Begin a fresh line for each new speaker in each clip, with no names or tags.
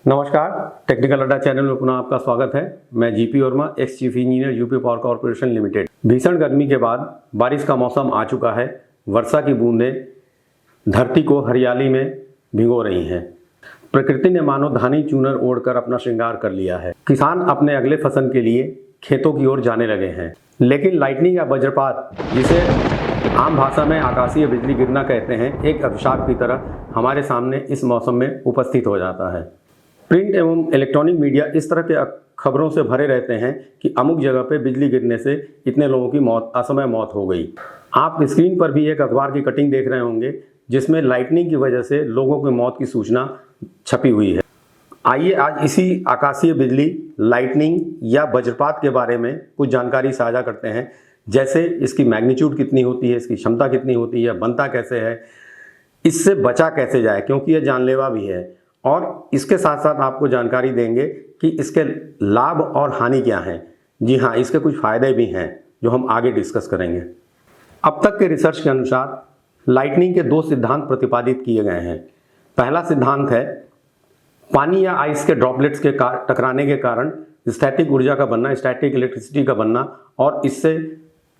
नमस्कार, टेक्निकल अड्डा चैनल में पुनः आपका स्वागत है। मैं GP Verma, ex chief engineer UP power corporation limited. भीषण गर्मी के बाद बारिश का मौसम आ चुका है। वर्षा की बूंदें धरती को हरियाली में भिगो रही हैं। प्रकृति ने मानो धानी चूनर ओढ़कर अपना श्रृंगार कर लिया है। किसान अपने अगले फसल के लिए खेतों की ओर जाने लगे हैं, लेकिन लाइटनिंग या वज्रपात, जिसे आम भाषा में आकाशीय बिजली गिरना कहते हैं, एक अभिशाप की तरह हमारे सामने इस मौसम में उपस्थित हो जाता है। प्रिंट एवं इलेक्ट्रॉनिक मीडिया इस तरह के खबरों से भरे रहते हैं कि अमुक जगह पे बिजली गिरने से इतने लोगों की असमय मौत हो गई। आप स्क्रीन पर भी एक अखबार की कटिंग देख रहे होंगे जिसमें लाइटनिंग की वजह से लोगों की मौत की सूचना छपी हुई है। आइए आज इसी आकाशीय बिजली, लाइटनिंग या वज्रपात के बारे में कुछ जानकारी साझा करते हैं। जैसे इसकी मैग्नीट्यूड कितनी होती है, इसकी क्षमता कितनी होती है, बनता कैसे है, इससे बचा कैसे जाए क्योंकि यह जानलेवा भी है, और इसके साथ साथ आपको जानकारी देंगे कि इसके लाभ और हानि क्या हैं। जी हाँ, इसके कुछ फ़ायदे भी हैं जो हम आगे डिस्कस करेंगे। अब तक के रिसर्च के अनुसार लाइटनिंग के दो सिद्धांत प्रतिपादित किए गए हैं। पहला सिद्धांत है पानी या आइस के ड्रॉपलेट्स के टकराने के कारण स्टैटिक ऊर्जा का बनना, स्टैटिक इलेक्ट्रिसिटी का बनना और इससे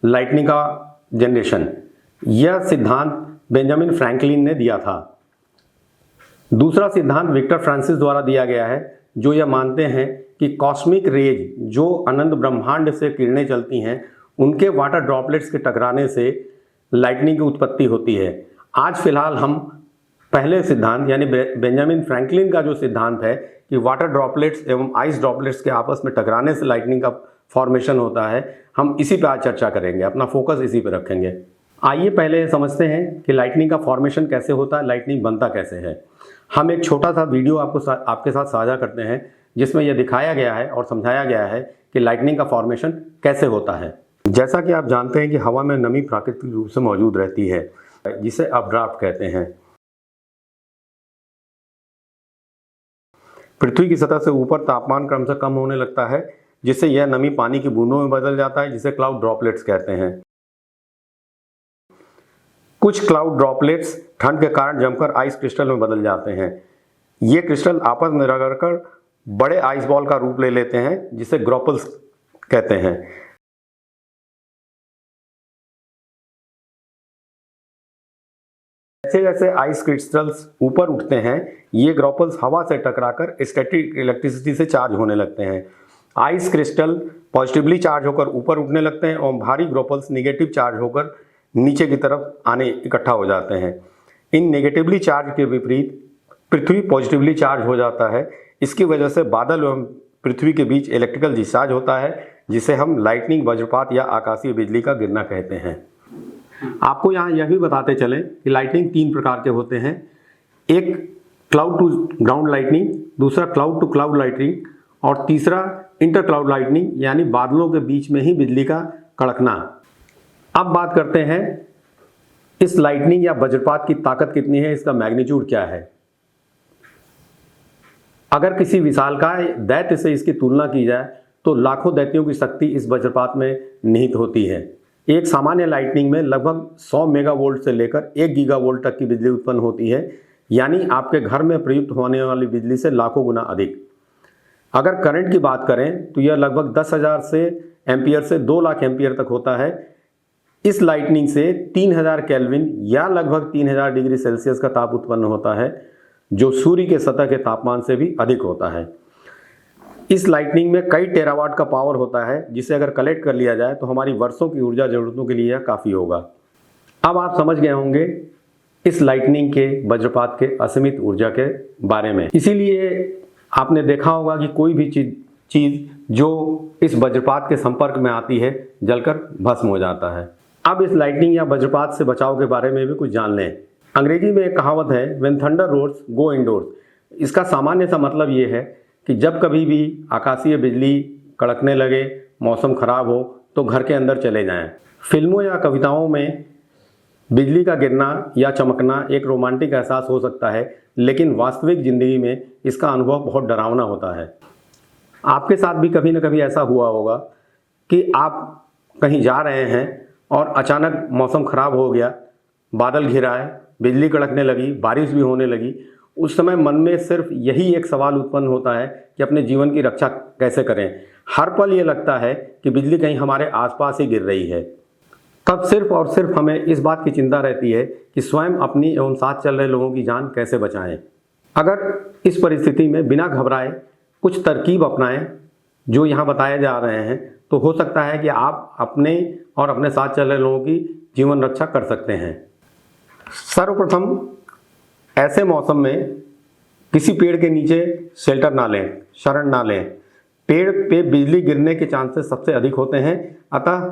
लाइटनिंग का जनरेशन। यह सिद्धांत बेंजामिन फ्रैंकलिन ने दिया था। दूसरा सिद्धांत विक्टर फ्रांसिस द्वारा दिया गया है, जो यह मानते हैं कि कॉस्मिक रेज, जो अनंत ब्रह्मांड से किरणें चलती हैं, उनके वाटर ड्रॉपलेट्स के टकराने से लाइटनिंग की उत्पत्ति होती है। आज फिलहाल हम पहले सिद्धांत यानी बेंजामिन फ्रैंकलिन का जो सिद्धांत है कि वाटर ड्रॉपलेट्स एवं आइस ड्रॉपलेट्स के आपस में टकराने से लाइटनिंग का फॉर्मेशन होता है, हम इसी पर आज चर्चा करेंगे, अपना फोकस इसी पर रखेंगे। आइए पहले समझते हैं कि लाइटनिंग का फॉर्मेशन कैसे होता है, लाइटनिंग बनता कैसे है। हम एक छोटा सा वीडियो आपके साथ साझा करते हैं जिसमें यह दिखाया गया है और समझाया गया है कि लाइटनिंग का फॉर्मेशन कैसे होता है। जैसा कि आप जानते हैं कि हवा में नमी प्राकृतिक रूप से मौजूद रहती है, जिसे अपड्राफ्ट कहते हैं। पृथ्वी की सतह से ऊपर तापमान क्रमशः कम होने लगता है, जिससे यह नमी पानी की बूंदों में बदल जाता है, जिसे क्लाउड ड्रॉपलेट्स कहते हैं। कुछ क्लाउड ड्रॉपलेट्स ठंड के कारण जमकर आइस क्रिस्टल में बदल जाते हैं। ये क्रिस्टल आपस में रगड़कर बड़े आइस बॉल का रूप ले लेते हैं, जिसे ग्रोपल्स कहते हैं। जैसे जैसे आइस क्रिस्टल्स ऊपर उठते हैं, ये ग्रोपल्स हवा से टकराकर स्टैटिक इलेक्ट्रिसिटी से चार्ज होने लगते हैं। आइस क्रिस्टल पॉजिटिवली चार्ज होकर ऊपर उठने लगते हैं और भारी ग्रोपल्स निगेटिव चार्ज होकर नीचे की तरफ आने इकट्ठा हो जाते हैं। इन नेगेटिवली चार्ज के विपरीत पृथ्वी पॉजिटिवली चार्ज हो जाता है। इसकी वजह से बादल एवं पृथ्वी के बीच इलेक्ट्रिकल डिस्चार्ज होता है, जिसे हम लाइटनिंग, वज्रपात या आकाशीय बिजली का गिरना कहते हैं। आपको यहाँ यह भी बताते चलें कि लाइटनिंग तीन प्रकार के होते हैं। एक क्लाउड टू ग्राउंड लाइटनिंग, दूसरा क्लाउड टू क्लाउड लाइटनिंग और तीसरा इंटर क्लाउड लाइटनिंग, यानी बादलों के बीच में ही बिजली का कड़कना। अब बात करते हैं इस लाइटनिंग या वज्रपात की ताकत कितनी है, इसका मैग्नीट्यूड क्या है। अगर किसी विशालकाय दैत्य से इसकी तुलना की जाए तो लाखों दैत्यों की शक्ति इस वज्रपात में निहित होती है। एक सामान्य लाइटनिंग में लगभग 100 मेगावोल्ट से लेकर 1 गीगावोल्ट तक की बिजली उत्पन्न होती है, यानी आपके घर में प्रयुक्त होने वाली बिजली से लाखों गुना अधिक। अगर करंट की बात करें तो यह लगभग 10,000 से एम्पियर से 2 लाख एम्पियर तक होता है। इस लाइटनिंग से 3000 केल्विन या लगभग 3000 डिग्री सेल्सियस का ताप उत्पन्न होता है, जो सूर्य के सतह के तापमान से भी अधिक होता है। इस लाइटनिंग में कई टेरावाट का पावर होता है, जिसे अगर कलेक्ट कर लिया जाए तो हमारी वर्षों की ऊर्जा जरूरतों के लिए यह काफ़ी होगा। अब आप समझ गए होंगे इस लाइटनिंग के, वज्रपात के असीमित ऊर्जा के बारे में। इसीलिए आपने देखा होगा कि कोई भी चीज़ जो इस वज्रपात के संपर्क में आती है जलकर भस्म हो जाता है। अब इस लाइटनिंग या वज्रपात से बचाव के बारे में भी कुछ जान लें। अंग्रेजी में एक कहावत है, when thunder rolls go indoors. इसका सामान्य सा मतलब ये है कि जब कभी भी आकाशीय बिजली कड़कने लगे, मौसम खराब हो, तो घर के अंदर चले जाएं। फिल्मों या कविताओं में बिजली का गिरना या चमकना एक रोमांटिक एहसास हो सकता है, लेकिन वास्तविक ज़िंदगी में इसका अनुभव बहुत डरावना होता है। आपके साथ भी कभी न कभी ऐसा हुआ होगा कि आप कहीं जा रहे हैं और अचानक मौसम खराब हो गया, बादल घिरा है बिजली कड़कने लगी, बारिश भी होने लगी, उस समय मन में सिर्फ यही एक सवाल उत्पन्न होता है कि अपने जीवन की रक्षा कैसे करें। हर पल ये लगता है कि बिजली कहीं हमारे आसपास ही गिर रही है। तब सिर्फ और सिर्फ हमें इस बात की चिंता रहती है कि स्वयं अपनी एवं साथ चल रहे लोगों की जान कैसे बचाएं। अगर इस परिस्थिति में बिना घबराए कुछ तरकीब अपनाएं जो यहाँ बताए जा रहे हैं, तो हो सकता है कि आप अपने और अपने साथ चल रहे लोगों की जीवन रक्षा कर सकते हैं। सर्वप्रथम ऐसे मौसम में किसी पेड़ के नीचे शेल्टर ना लें, शरण ना लें। पेड़ पे बिजली गिरने के चांसेस सबसे अधिक होते हैं, अतः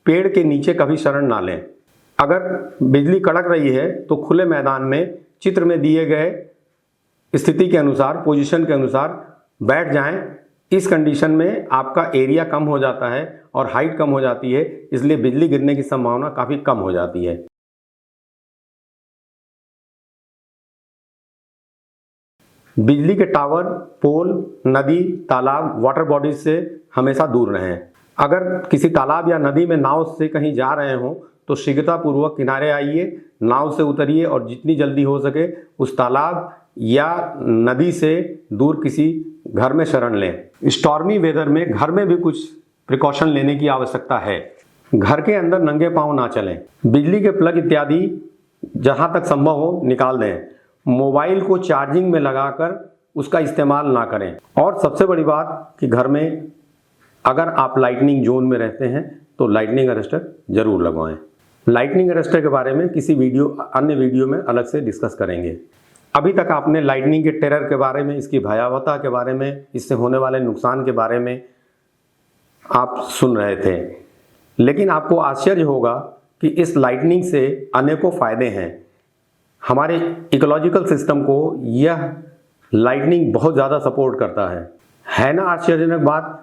पेड़ के नीचे कभी शरण ना लें। अगर बिजली कड़क रही है तो खुले मैदान में चित्र में दिए गए स्थिति के अनुसार, पोजीशन के अनुसार बैठ जाएं। इस कंडीशन में आपका एरिया कम हो जाता है और हाइट कम हो जाती है, इसलिए बिजली गिरने की संभावना काफ़ी कम हो जाती है। बिजली के टावर, पोल, नदी, तालाब, वाटर बॉडीज से हमेशा दूर रहें। अगर किसी तालाब या नदी में नाव से कहीं जा रहे हों तो शीघ्रतापूर्वक किनारे आइए, नाव से उतरिए और जितनी जल्दी हो सके उस तालाब या नदी से दूर किसी घर में शरण लें। स्टॉर्मी वेदर में घर में भी कुछ प्रिकॉशन लेने की आवश्यकता है। घर के अंदर नंगे पांव ना चलें। बिजली के प्लग इत्यादि जहां तक संभव हो निकाल दें। मोबाइल को चार्जिंग में लगाकर उसका इस्तेमाल ना करें। और सबसे बड़ी बात कि घर में अगर आप लाइटनिंग जोन में रहते हैं तो लाइटनिंग अरेस्टर जरूर लगवाएं। लाइटनिंग अरेस्टर के बारे में किसी अन्य वीडियो में अलग से डिस्कस करेंगे। अभी तक आपने लाइटनिंग के टेरर के बारे में, इसकी भयावहता के बारे में, इससे होने वाले नुकसान के बारे में आप सुन रहे थे, लेकिन आपको आश्चर्य होगा कि इस लाइटनिंग से अनेकों फायदे हैं। हमारे इकोलॉजिकल सिस्टम को यह लाइटनिंग बहुत ज़्यादा सपोर्ट करता है ना आश्चर्यजनक बात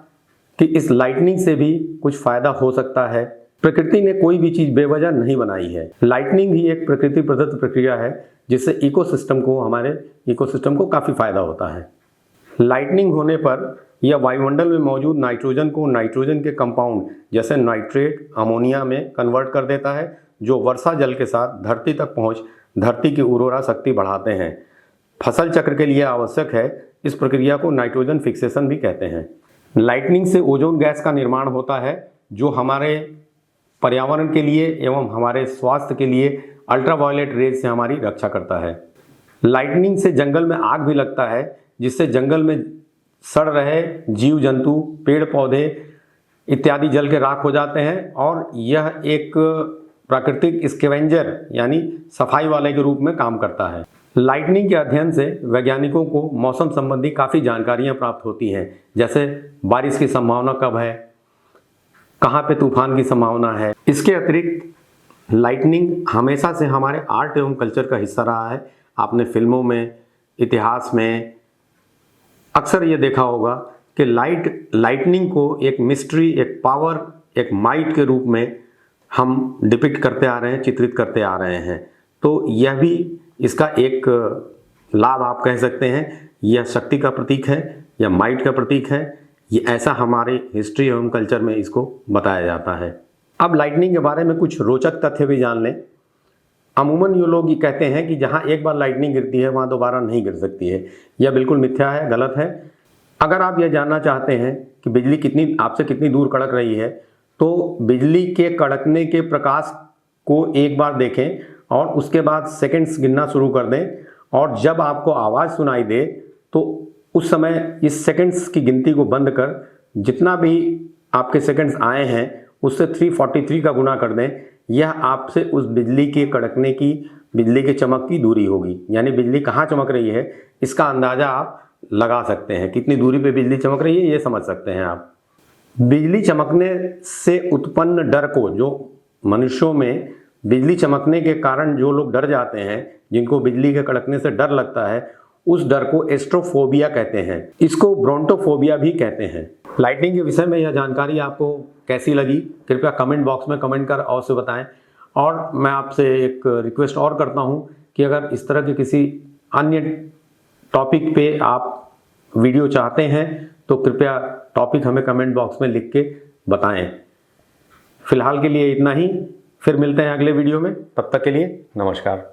कि इस लाइटनिंग से भी कुछ फायदा हो सकता है। प्रकृति ने कोई भी चीज़ बेवजह नहीं बनाई है। लाइटनिंग भी एक प्रकृति प्रदत्त प्रक्रिया है जिससे हमारे इकोसिस्टम को काफ़ी फायदा होता है। लाइटनिंग होने पर यह वायुमंडल में मौजूद नाइट्रोजन को नाइट्रोजन के कंपाउंड जैसे नाइट्रेट, अमोनिया में कन्वर्ट कर देता है, जो वर्षा जल के साथ धरती तक पहुँच धरती की उर्वरा शक्ति बढ़ाते हैं। फसल चक्र के लिए आवश्यक है। इस प्रक्रिया को नाइट्रोजन फिक्सेशन भी कहते हैं। लाइटनिंग से ओजोन गैस का निर्माण होता है जो हमारे पर्यावरण के लिए एवं हमारे स्वास्थ्य के लिए अल्ट्रावायलेट रेज से हमारी रक्षा करता है। लाइटनिंग से जंगल में आग भी लगता है जिससे जंगल में सड़ रहे जीव जंतु, पेड़ पौधे इत्यादि जल के राख हो जाते हैं और यह एक प्राकृतिक स्कैवेंजर यानी सफाई वाले के रूप में काम करता है। लाइटनिंग के अध्ययन से वैज्ञानिकों को मौसम संबंधी काफ़ी जानकारियां प्राप्त होती हैं, जैसे बारिश की संभावना कब है, कहाँ पे तूफान की संभावना है। इसके अतिरिक्त लाइटनिंग हमेशा से हमारे आर्ट एवं कल्चर का हिस्सा रहा है। आपने फिल्मों में, इतिहास में अक्सर ये देखा होगा कि लाइटनिंग को एक मिस्ट्री, एक पावर, एक माइट के रूप में हम डिपिक्ट करते आ रहे हैं, चित्रित करते आ रहे हैं। तो यह भी इसका एक लाभ आप कह सकते हैं। यह शक्ति का प्रतीक है या माइट का प्रतीक है। ये ऐसा हमारे हिस्ट्री एवं कल्चर में इसको बताया जाता है। अब लाइटनिंग के बारे में कुछ रोचक तथ्य भी जान लें। अमूमन ये लोग ये कहते हैं कि जहाँ एक बार लाइटनिंग गिरती है वहाँ दोबारा नहीं गिर सकती है। यह बिल्कुल मिथ्या है, गलत है। अगर आप यह जानना चाहते हैं कि बिजली आपसे कितनी दूर कड़क रही है, तो बिजली के कड़कने के प्रकाश को एक बार देखें और उसके बाद सेकंड्स गिनना शुरू कर दें, और जब आपको आवाज़ सुनाई दे तो उस समय इस सेकंड्स की गिनती को बंद कर जितना भी आपके सेकंड्स आए हैं उससे 343 का गुना कर दें। यह आपसे उस बिजली के कड़कने की, बिजली के चमक की दूरी होगी। यानी बिजली कहाँ चमक रही है इसका अंदाज़ा आप लगा सकते हैं। कितनी दूरी पे बिजली चमक रही है ये समझ सकते हैं आप। बिजली चमकने से उत्पन्न डर को, जो मनुष्यों में बिजली चमकने के कारण जो लोग डर जाते हैं, जिनको बिजली के कड़कने से डर लगता है, उस डर को एस्ट्रोफोबिया कहते हैं। इसको ब्रोंटोफोबिया भी कहते हैं। लाइटनिंग के विषय में यह जानकारी आपको कैसी लगी कृपया कमेंट बॉक्स में कमेंट कर अवश्य बताएं। और मैं आपसे एक रिक्वेस्ट और करता हूं कि अगर इस तरह के किसी अन्य टॉपिक पे आप वीडियो चाहते हैं तो कृपया टॉपिक हमें कमेंट बॉक्स में लिख के बताएं। फिलहाल के लिए इतना ही, फिर मिलते हैं अगले वीडियो में। तब तक के लिए नमस्कार।